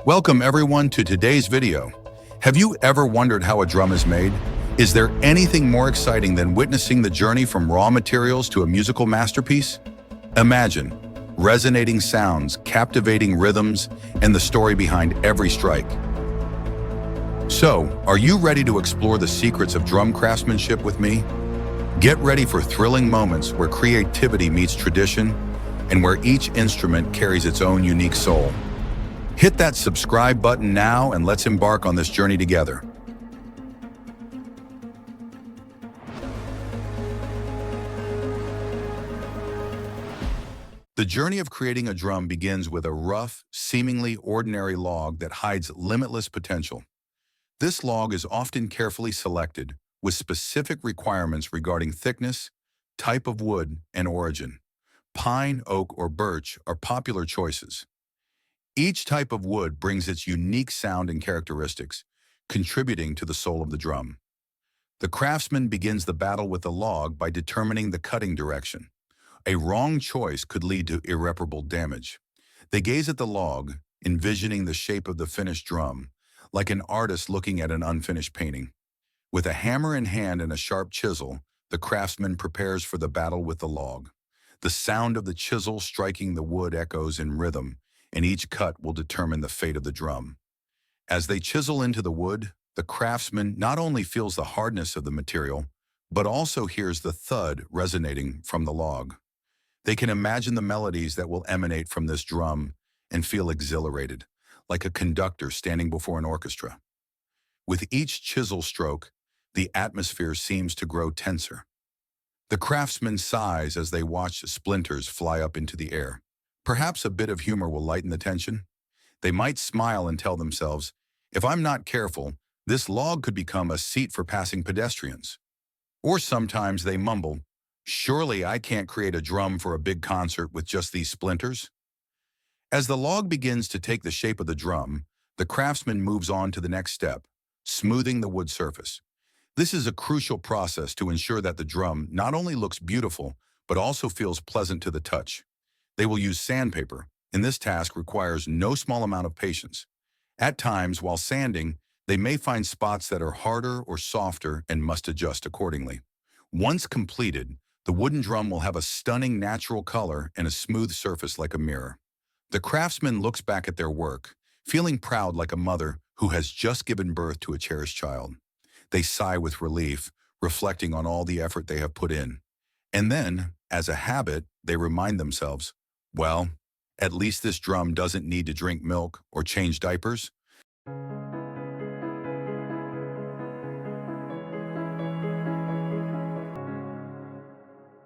Welcome everyone to today's video. Have you ever wondered how a drum is made? Is there anything more exciting than witnessing the journey from raw materials to a musical masterpiece? Imagine resonating sounds, captivating rhythms, and the story behind every strike. So, are you ready to explore the secrets of drum craftsmanship with me? Get ready for thrilling moments where creativity meets tradition and where each instrument carries its own unique soul. Hit that subscribe button now and let's embark on this journey together. The journey of creating a drum begins with a rough, seemingly ordinary log that hides limitless potential. This log is often carefully selected with specific requirements regarding thickness, type of wood, and origin. Pine, oak, or birch are popular choices. Each type of wood brings its unique sound and characteristics, contributing to the soul of the drum. The craftsman begins the battle with the log by determining the cutting direction. A wrong choice could lead to irreparable damage. They gaze at the log, envisioning the shape of the finished drum, like an artist looking at an unfinished painting. With a hammer in hand and a sharp chisel, the craftsman prepares for the battle with the log. The sound of the chisel striking the wood echoes in rhythm, and each cut will determine the fate of the drum. As they chisel into the wood, the craftsman not only feels the hardness of the material, but also hears the thud resonating from the log. They can imagine the melodies that will emanate from this drum and feel exhilarated, like a conductor standing before an orchestra. With each chisel stroke, the atmosphere seems to grow tenser. The craftsman sighs as they watch splinters fly up into the air. Perhaps a bit of humor will lighten the tension. They might smile and tell themselves, if I'm not careful, this log could become a seat for passing pedestrians. Or sometimes they mumble, surely I can't create a drum for a big concert with just these splinters. As the log begins to take the shape of the drum, the craftsman moves on to the next step, smoothing the wood surface. This is a crucial process to ensure that the drum not only looks beautiful, but also feels pleasant to the touch. They will use sandpaper, and this task requires no small amount of patience. At times, while sanding, they may find spots that are harder or softer and must adjust accordingly. Once completed, the wooden drum will have a stunning natural color and a smooth surface like a mirror. The craftsman looks back at their work, feeling proud like a mother who has just given birth to a cherished child. They sigh with relief, reflecting on all the effort they have put in. And then, as a habit, they remind themselves, well, at least this drum doesn't need to drink milk or change diapers.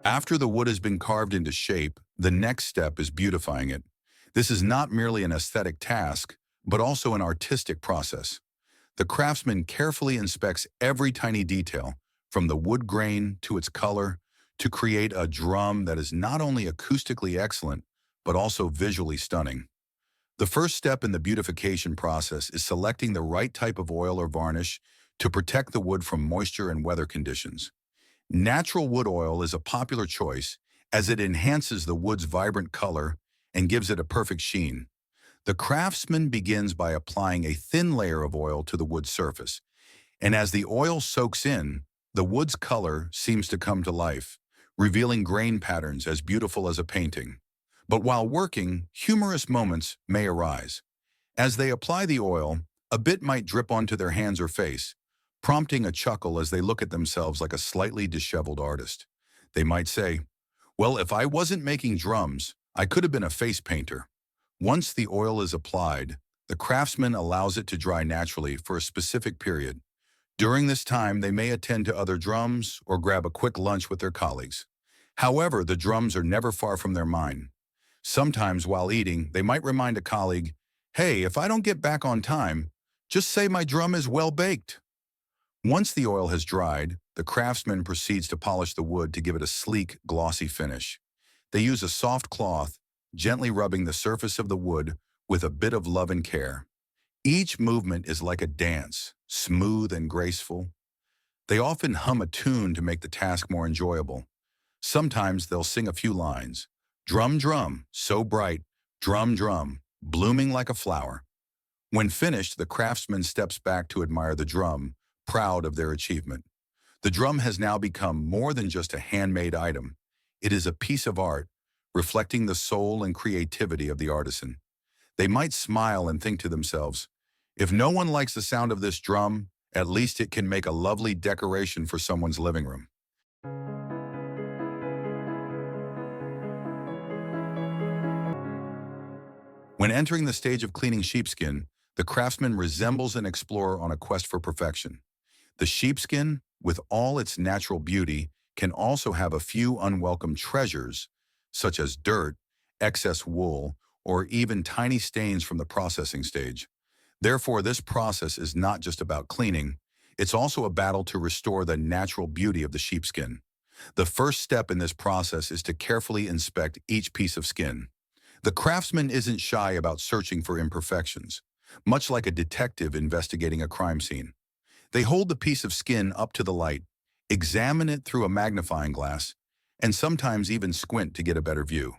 After the wood has been carved into shape, the next step is beautifying it. This is not merely an aesthetic task, but also an artistic process. The craftsman carefully inspects every tiny detail, from the wood grain to its color, to create a drum that is not only acoustically excellent, but also visually stunning. The first step in the beautification process is selecting the right type of oil or varnish to protect the wood from moisture and weather conditions. Natural wood oil is a popular choice as it enhances the wood's vibrant color and gives it a perfect sheen. The craftsman begins by applying a thin layer of oil to the wood surface, and as the oil soaks in, the wood's color seems to come to life, revealing grain patterns as beautiful as a painting. But while working, humorous moments may arise. As they apply the oil, a bit might drip onto their hands or face, prompting a chuckle as they look at themselves like a slightly disheveled artist. They might say, well, if I wasn't making drums, I could have been a face painter. Once the oil is applied, the craftsman allows it to dry naturally for a specific period. During this time, they may attend to other drums or grab a quick lunch with their colleagues. However, the drums are never far from their mind. Sometimes while eating, they might remind a colleague, hey, if I don't get back on time, just say my drum is well baked. Once the oil has dried, the craftsman proceeds to polish the wood to give it a sleek, glossy finish. They use a soft cloth, gently rubbing the surface of the wood with a bit of love and care. Each movement is like a dance, smooth and graceful. They often hum a tune to make the task more enjoyable. Sometimes they'll sing a few lines. Drum, drum, so bright, drum, drum, blooming like a flower. When finished, the craftsman steps back to admire the drum, proud of their achievement. The drum has now become more than just a handmade item. It is a piece of art, reflecting the soul and creativity of the artisan. They might smile and think to themselves, if no one likes the sound of this drum, at least it can make a lovely decoration for someone's living room. When entering the stage of cleaning sheepskin, the craftsman resembles an explorer on a quest for perfection. The sheepskin, with all its natural beauty, can also have a few unwelcome treasures, such as dirt, excess wool, or even tiny stains from the processing stage. Therefore, this process is not just about cleaning, it's also a battle to restore the natural beauty of the sheepskin. The first step in this process is to carefully inspect each piece of skin. The craftsman isn't shy about searching for imperfections, much like a detective investigating a crime scene. They hold the piece of skin up to the light, examine it through a magnifying glass, and sometimes even squint to get a better view.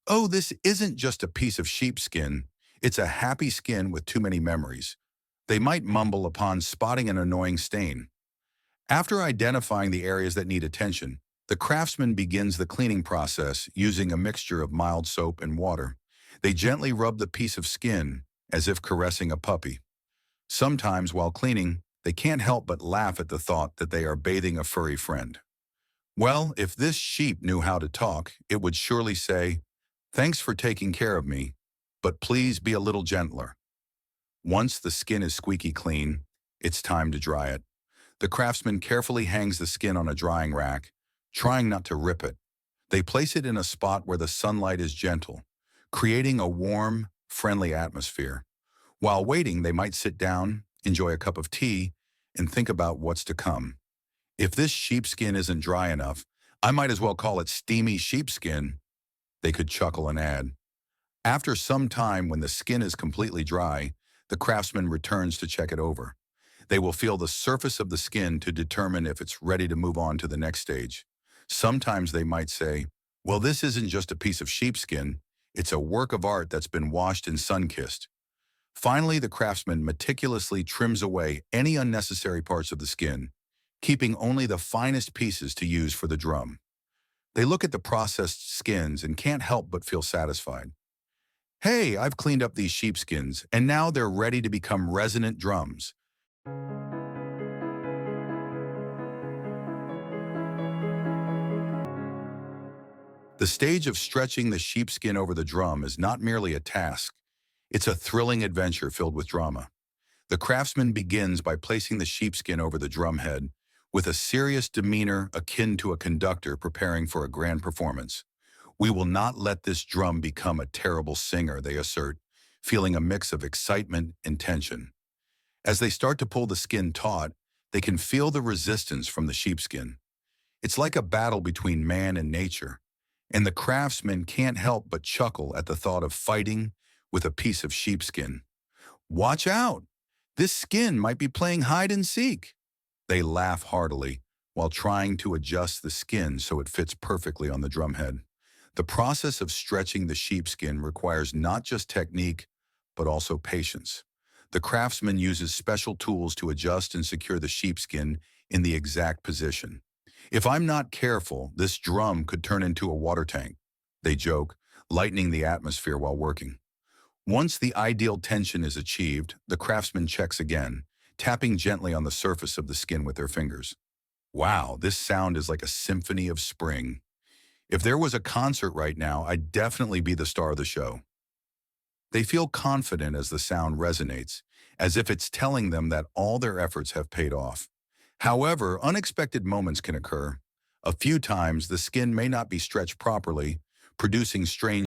Oh, this isn't just a piece of sheepskin, it's a happy skin with too many memories. They might mumble upon spotting an annoying stain. After identifying the areas that need attention, the craftsman begins the cleaning process using a mixture of mild soap and water. They gently rub the piece of skin as if caressing a puppy. Sometimes while cleaning, they can't help but laugh at the thought that they are bathing a furry friend. Well, if this sheep knew how to talk, it would surely say, "Thanks for taking care of me, but please be a little gentler." Once the skin is squeaky clean, it's time to dry it. The craftsman carefully hangs the skin on a drying rack, trying not to rip it. They place it in a spot where the sunlight is gentle, creating a warm, friendly atmosphere. While waiting, they might sit down, enjoy a cup of tea, and think about what's to come. If this sheepskin isn't dry enough, I might as well call it steamy sheepskin, they could chuckle and add. After some time, when the skin is completely dry, the craftsman returns to check it over. They will feel the surface of the skin to determine if it's ready to move on to the next stage. Sometimes they might say, well, this isn't just a piece of sheepskin, it's a work of art that's been washed and sun-kissed. Finally, the craftsman meticulously trims away any unnecessary parts of the skin, keeping only the finest pieces to use for the drum. They look at the processed skins and can't help but feel satisfied. Hey, I've cleaned up these sheepskins, and now they're ready to become resonant drums. The stage of stretching the sheepskin over the drum is not merely a task, it's a thrilling adventure filled with drama. The craftsman begins by placing the sheepskin over the drum head, with a serious demeanor akin to a conductor preparing for a grand performance. We will not let this drum become a terrible singer, they assert, feeling a mix of excitement and tension. As they start to pull the skin taut, they can feel the resistance from the sheepskin. It's like a battle between man and nature, and the craftsman can't help but chuckle at the thought of fighting with a piece of sheepskin. Watch out! This skin might be playing hide and seek. They laugh heartily while trying to adjust the skin so it fits perfectly on the drumhead. The process of stretching the sheepskin requires not just technique, but also patience. The craftsman uses special tools to adjust and secure the sheepskin in the exact position. If I'm not careful, this drum could turn into a water tank, they joke, lightening the atmosphere while working. Once the ideal tension is achieved, the craftsman checks again, tapping gently on the surface of the skin with their fingers. Wow, this sound is like a symphony of spring. If there was a concert right now, I'd definitely be the star of the show. They feel confident as the sound resonates, as if it's telling them that all their efforts have paid off. However, unexpected moments can occur. A few times, the skin may not be stretched properly, producing strange